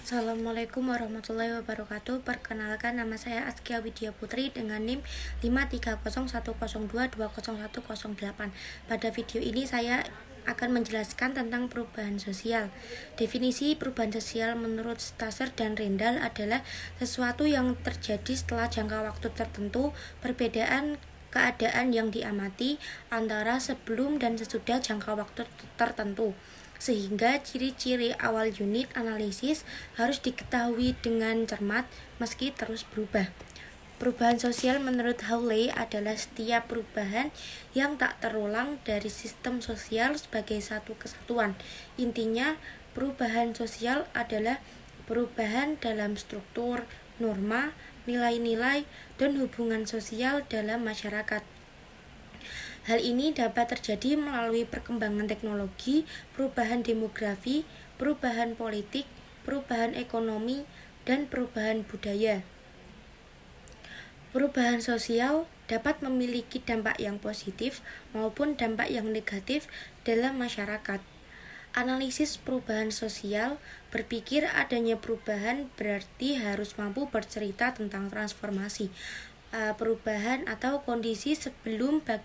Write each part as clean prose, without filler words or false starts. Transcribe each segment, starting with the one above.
Assalamualaikum warahmatullahi wabarakatuh. Perkenalkan, nama saya Askia Widya Putri dengan NIM 5301002200108. Pada video ini saya akan menjelaskan tentang perubahan sosial. Definisi perubahan sosial menurut Stasser dan Rendal adalah sesuatu yang terjadi setelah jangka waktu tertentu, perbedaan keadaan yang diamati antara sebelum dan sesudah jangka waktu tertentu, sehingga ciri-ciri awal unit analisis harus diketahui dengan cermat meski terus berubah. Perubahan sosial menurut Hawley adalah setiap perubahan yang tak terulang dari sistem sosial sebagai satu kesatuan. Intinya, perubahan sosial adalah perubahan dalam struktur, norma, nilai-nilai, dan hubungan sosial dalam masyarakat. Hal ini dapat terjadi melalui perkembangan teknologi, perubahan demografi, perubahan politik, perubahan ekonomi, dan perubahan budaya. Perubahan sosial dapat memiliki dampak yang positif maupun dampak yang negatif dalam masyarakat. Analisis perubahan sosial berpikir adanya perubahan berarti harus mampu bercerita tentang transformasi, perubahan atau kondisi sebelumnya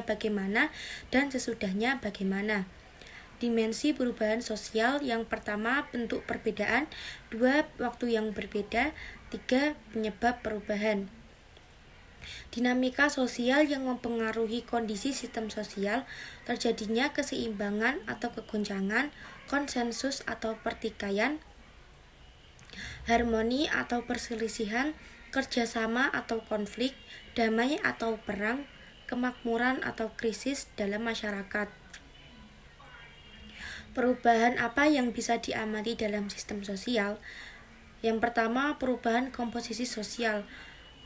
bagaimana dan sesudahnya bagaimana. Dimensi perubahan sosial: yang pertama, bentuk perbedaan; 2, waktu yang berbeda; 3, penyebab perubahan. Dinamika sosial yang mempengaruhi kondisi sistem sosial: terjadinya keseimbangan atau kegoncangan, konsensus atau pertikaian, harmoni atau perselisihan, kerjasama atau konflik, damai atau perang, kemakmuran atau krisis dalam masyarakat. Perubahan apa yang bisa diamati dalam sistem sosial? Yang pertama, perubahan komposisi sosial.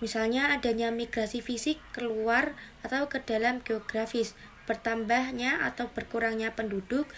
Misalnya adanya migrasi fisik keluar atau ke dalam geografis, bertambahnya atau berkurangnya penduduk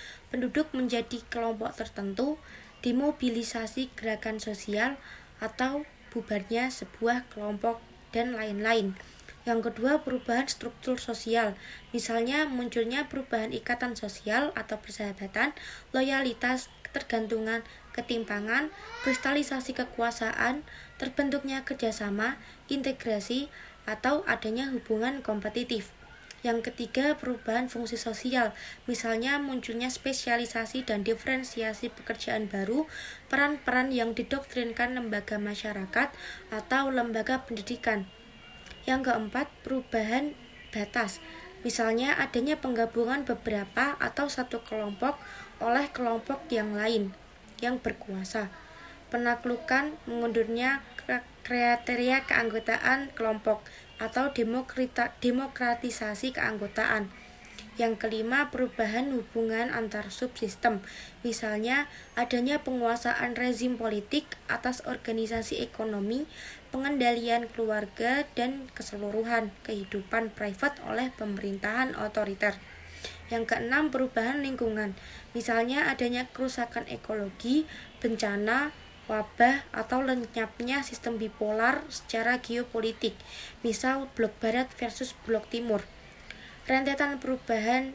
menjadi kelompok tertentu, demobilisasi gerakan sosial, atau bubarnya sebuah kelompok, dan lain-lain. Yang kedua, perubahan struktur sosial. Misalnya munculnya perubahan ikatan sosial atau persahabatan, loyalitas, ketergantungan, ketimpangan, kristalisasi kekuasaan, terbentuknya kerjasama, integrasi, atau adanya hubungan kompetitif. Yang ketiga, perubahan fungsi sosial. Misalnya munculnya spesialisasi dan diferensiasi pekerjaan baru, peran-peran yang didoktrinkan lembaga masyarakat atau lembaga pendidikan. Yang keempat, perubahan batas. Misalnya adanya penggabungan beberapa atau satu kelompok oleh kelompok yang lain yang berkuasa, penaklukan, mengundurnya kriteria keanggotaan kelompok, atau demokratisasi keanggotaan. Yang kelima, perubahan hubungan antar subsistem. Misalnya adanya penguasaan rezim politik atas organisasi ekonomi, pengendalian keluarga, dan keseluruhan kehidupan privat oleh pemerintahan otoriter. Yang keenam, perubahan lingkungan. Misalnya adanya kerusakan ekologi, bencana, wabah, atau lenyapnya sistem bipolar secara geopolitik, misal blok barat versus blok timur. Rentetan perubahan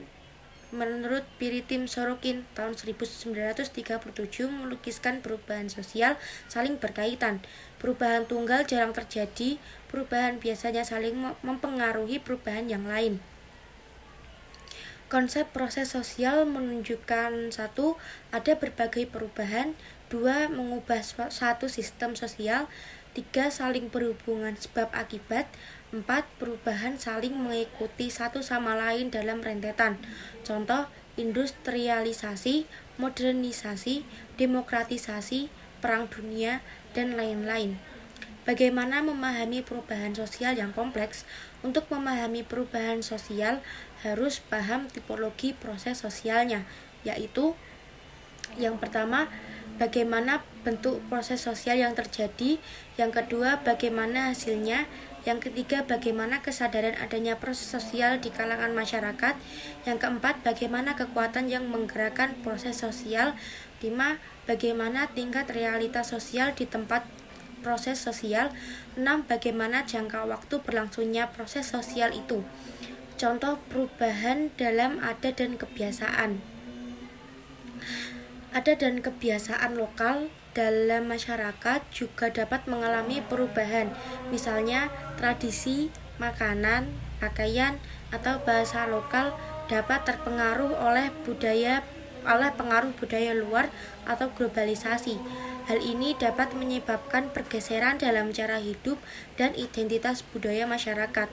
menurut Piritim Sorokin tahun 1937 melukiskan perubahan sosial saling berkaitan. Perubahan tunggal jarang terjadi, perubahan biasanya saling mempengaruhi perubahan yang lain. Konsep proses sosial menunjukkan: 1. Ada berbagai perubahan; 2. Mengubah satu sistem sosial; 3. Saling berhubungan sebab akibat; 4. Perubahan saling mengikuti satu sama lain dalam rentetan. Contoh: industrialisasi, modernisasi, demokratisasi, perang dunia, dan lain-lain. Bagaimana memahami perubahan sosial yang kompleks? Untuk memahami perubahan sosial harus paham tipologi proses sosialnya, yaitu: yang pertama, bagaimana bentuk proses sosial yang terjadi; yang kedua, bagaimana hasilnya; yang ketiga, bagaimana kesadaran adanya proses sosial di kalangan masyarakat; yang keempat, bagaimana kekuatan yang menggerakkan proses sosial; 5. Bagaimana tingkat realitas sosial di tempat proses sosial; 6. Bagaimana jangka waktu berlangsungnya proses sosial itu. Contoh perubahan dalam adat dan kebiasaan. Adat dan kebiasaan lokal dalam masyarakat juga dapat mengalami perubahan, misalnya tradisi, makanan, pakaian, atau bahasa lokal dapat terpengaruh oleh pengaruh budaya luar atau globalisasi. Hal ini dapat menyebabkan pergeseran dalam cara hidup dan identitas budaya masyarakat.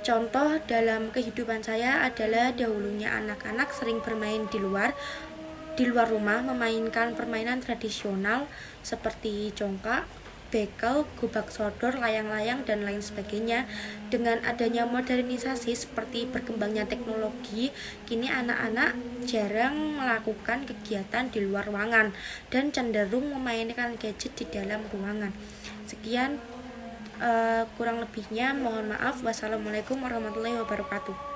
Contoh dalam kehidupan saya adalah dahulunya anak-anak sering bermain di luar rumah, memainkan permainan tradisional seperti congkak, bekel, gobak sodor, layang-layang, dan lain sebagainya. Dengan adanya modernisasi seperti berkembangnya teknologi, kini anak-anak jarang melakukan kegiatan di luar ruangan dan cenderung memainkan gadget di dalam ruangan. Sekian, kurang lebihnya mohon maaf. Wassalamualaikum warahmatullahi wabarakatuh.